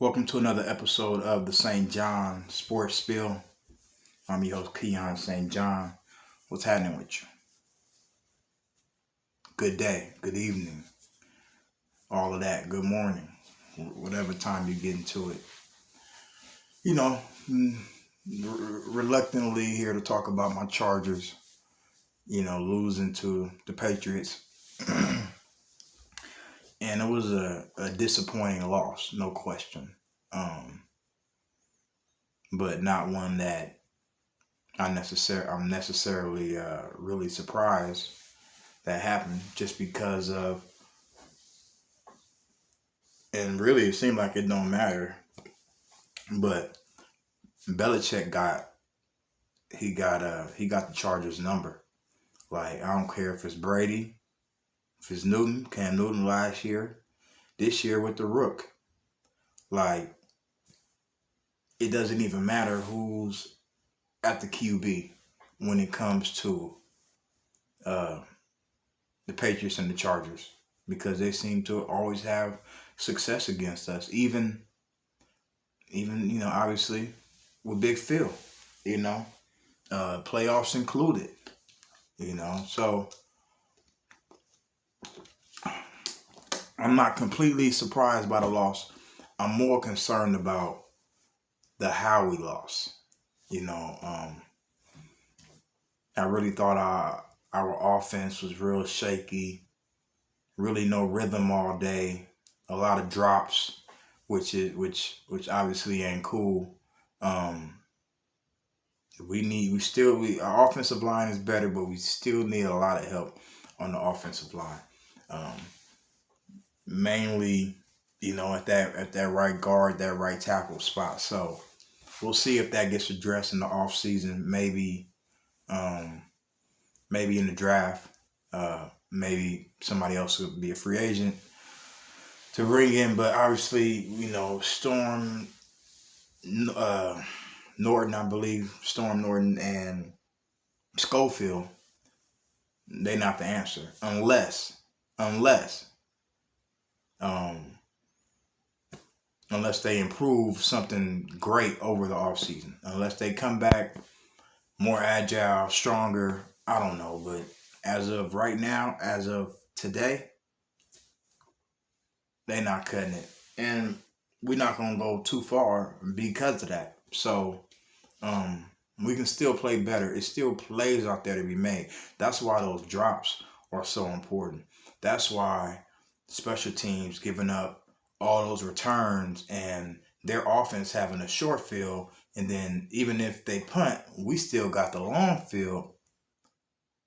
Welcome to another episode of the St. John Sports Spill. I'm your host, Keon St. John. What's happening with you? Good day, good evening, all of that, good morning, whatever time you get into it. You know, reluctantly here to talk about my Chargers, losing to the Patriots. And it was a disappointing loss, no question. But not one that I'm necessarily really surprised that happened, just because of, and really it seemed like it don't matter, but Belicheck got the Chargers number. Like, I don't care if it's Brady, if it's Cam Newton last year, this year with the Rook. Like, it doesn't even matter who's at the QB when it comes to the Patriots and the Chargers, because they seem to always have success against us, even obviously with Big Phil, playoffs included, so I'm not completely surprised by the loss. I'm more concerned about the how we lost. I really thought our offense was real shaky, really no rhythm all day, a lot of drops, which obviously ain't cool. Our offensive line is better, but we still need a lot of help on the offensive line. Mainly, at that right guard, that right tackle spot. So we'll see if that gets addressed in the off season. Maybe in the draft. Maybe somebody else would be a free agent to bring in. But obviously, Storm Norton, I believe, Storm Norton and Schofield, they not the answer unless they improve something great over the offseason. Unless they come back more agile, stronger, I don't know. But as of right now, as of today, they not cutting it. And we're not going to go too far because of that. So we can still play better. It still plays out there to be made. That's why those drops are so important. That's why special teams giving up all those returns and their offense having a short field, and then even if they punt, we still got the long field.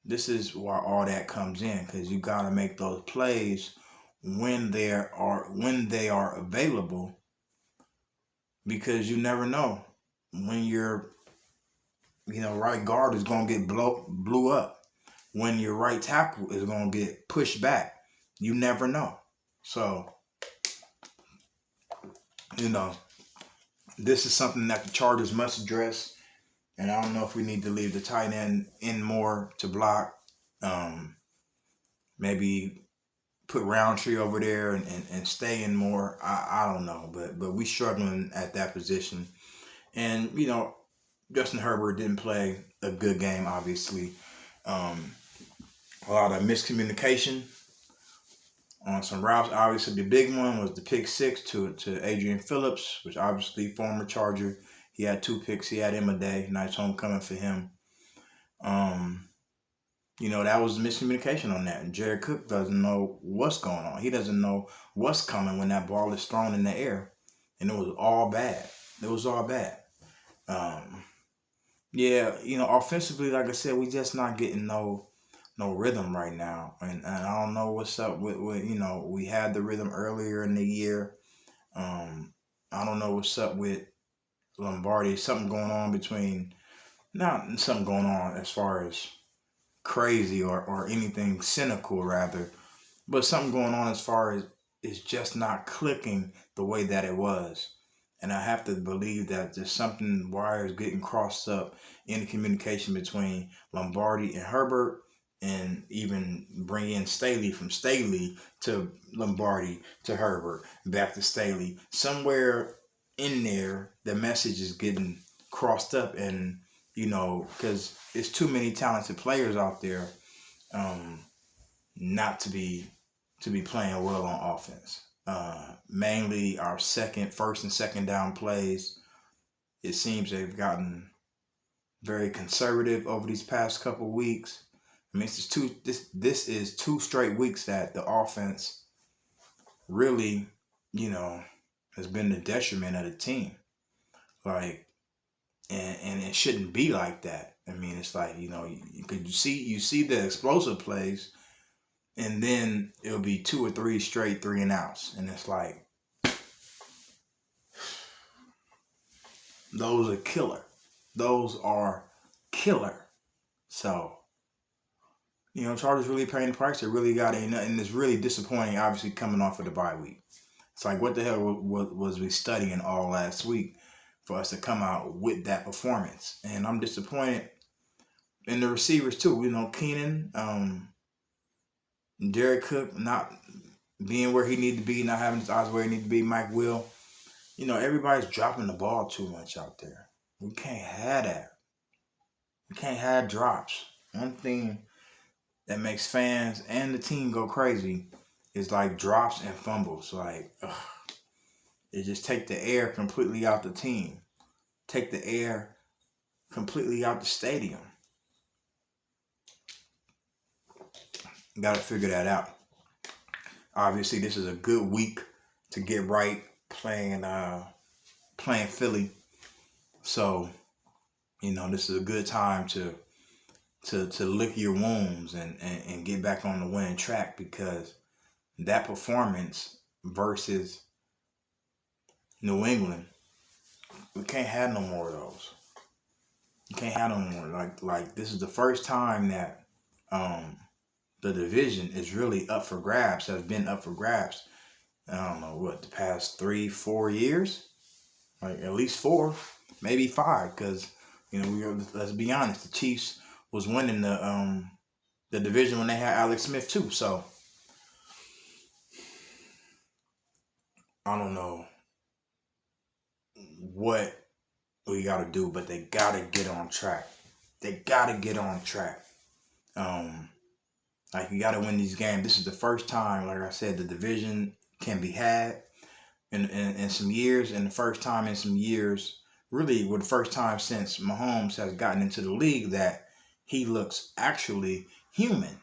This is why all that comes in, because you got to make those plays when they are available, because you never know when your right guard is going to get blew up, when your right tackle is going to get pushed back. You never know. So this is something that the Chargers must address. And I don't know if we need to leave the tight end in more to block. Maybe put Roundtree over there and stay in more. I don't know. But we struggling at that position. And, Justin Herbert didn't play a good game, obviously. A lot of miscommunication on some routes. Obviously, the big one was the pick six to Adrian Phillips, which obviously former Charger. He had 2 picks. He had him a day. Nice homecoming for him. That was miscommunication on that. And Jared Cook doesn't know what's going on. He doesn't know what's coming when that ball is thrown in the air. And it was all bad. Offensively, like I said, we just not getting no rhythm right now. And I don't know what's up with we had the rhythm earlier in the year. I don't know what's up with Lombardi. Something going on not something going on as far as crazy or anything cynical, rather, but something going on as far as it's just not clicking the way that it was. And I have to believe that there's something, wires getting crossed up in the communication between Lombardi and Herbert, and even bring in Staley, from Staley to Lombardi to Herbert, back to Staley. Somewhere in there, the message is getting crossed up, and because it's too many talented players out there, um, not to be playing well on offense. Mainly our first and second down plays. It seems they've gotten very conservative over these past couple weeks. I mean, this is 2 straight weeks that the offense really, you know, has been the detriment of the team. Like, and it shouldn't be like that. I mean, it's like you see the explosive plays, and then it'll be 2 or 3 straight 3-and-outs, and it's like those are killer. Those are killer. So Chargers really paying the price. They really got it, and it's really disappointing. Obviously, coming off of the bye week, it's like what the hell was we studying all last week for us to come out with that performance? And I'm disappointed in the receivers too. Keenan, Derek Cook not being where he needed to be, not having his eyes where he needed to be. Mike Will, everybody's dropping the ball too much out there. We can't have that. We can't have drops. One thing that makes fans and the team go crazy is like drops and fumbles. Like, it just take the air completely out the team. Take the air completely out the stadium. Got to figure that out. Obviously, this is a good week to get right playing Philly. So, this is a good time to lick your wounds and get back on the winning track, because that performance versus New England, we can't have no more of those. You can't have no more. Like this is the first time that the division is really up for grabs. Has been up for grabs. I don't know what the past 3-4 years, like at least 4, maybe 5, because let's be honest, the Chiefs was winning the division when they had Alex Smith too. So I don't know what we got to do, but they got to get on track. They got to get on track. Like, you got to win these games. This is the first time, like I said, the division can be had in some years, and the first time in some years, really, the first time since Mahomes has gotten into the league that he looks actually human.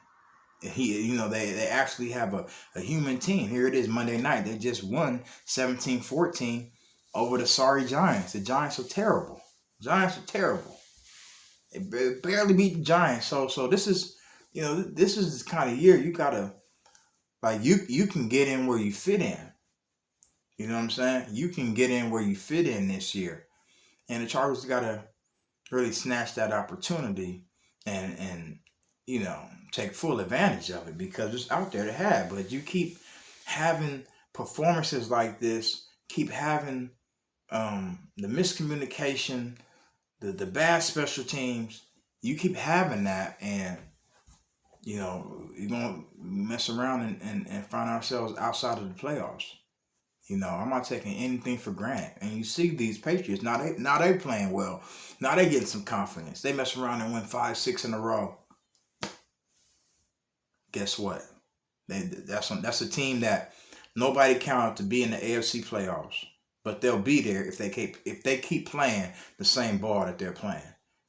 They actually have a human team. Here it is, Monday night. They just won 17-14 over the sorry Giants. The Giants are terrible. They barely beat the Giants. So this is, this is the kind of year you gotta, like, you can get in where you fit in. You know what I'm saying? You can get in where you fit in this year, and the Chargers gotta really snatch that opportunity and take full advantage of it, because it's out there to have. But you keep having performances like this, keep having the miscommunication, the bad special teams. You keep having that, and you're gonna mess around and find ourselves outside of the playoffs. I'm not taking anything for granted. And you see these Patriots now they playing well. Now they getting some confidence. They mess around and win 5-6 in a row. Guess what? That's a team that nobody counted to be in the AFC playoffs, but they'll be there if they keep playing the same ball that they're playing.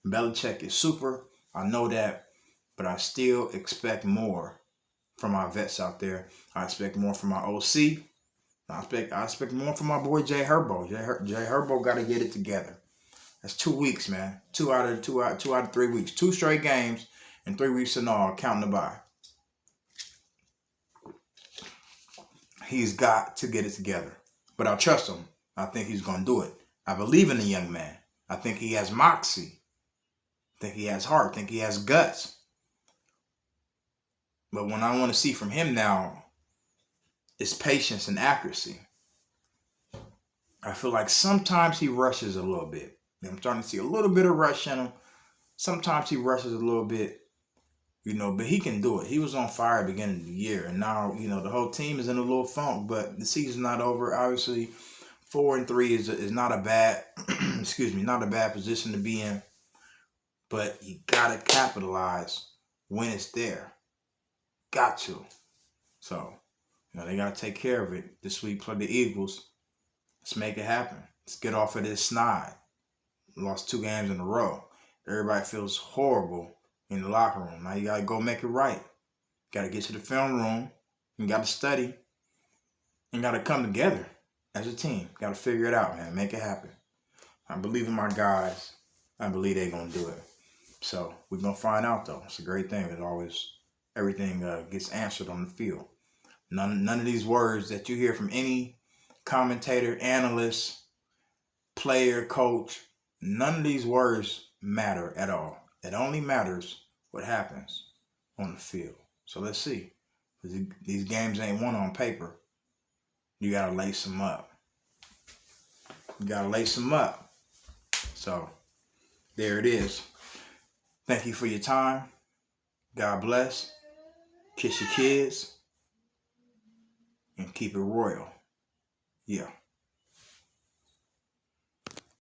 Belicheck is super. I know that, but I still expect more from our vets out there. I expect more from our OC. I expect more from my boy Jay Herbo. Jay Herbo got to get it together. That's 2 weeks, man. 2 out of 3 weeks. 2 straight games and 3 weeks in all, counting the bye. He's got to get it together. But I trust him. I think he's going to do it. I believe in the young man. I think he has moxie. I think he has heart. I think he has guts. But what I want to see from him now is patience and accuracy. I feel like sometimes he rushes a little bit. I'm starting to see a little bit of rush in him. Sometimes he rushes a little bit. But he can do it. He was on fire at the beginning of the year, and now, the whole team is in a little funk, but the season's not over. Obviously, 4-3 is not a bad excuse me, not a bad position to be in, but you gotta capitalize when it's there. Got to. So, they gotta take care of it. This week play the Eagles. Let's make it happen. Let's get off of this snide. Lost 2 games in a row. Everybody feels horrible in the locker room. Now you gotta go make it right. Gotta get to the film room. You gotta study. And gotta come together as a team. Gotta figure it out, man. Make it happen. I believe in my guys. I believe they're gonna do it. So we're gonna find out though. It's a great thing. It's always everything gets answered on the field. None of these words that you hear from any commentator, analyst, player, coach, none of these words matter at all. It only matters what happens on the field. So let's see. These games ain't won on paper. You gotta lace them up. You gotta lace them up. So there it is. Thank you for your time. God bless. Kiss your kids. And keep it royal. Yeah.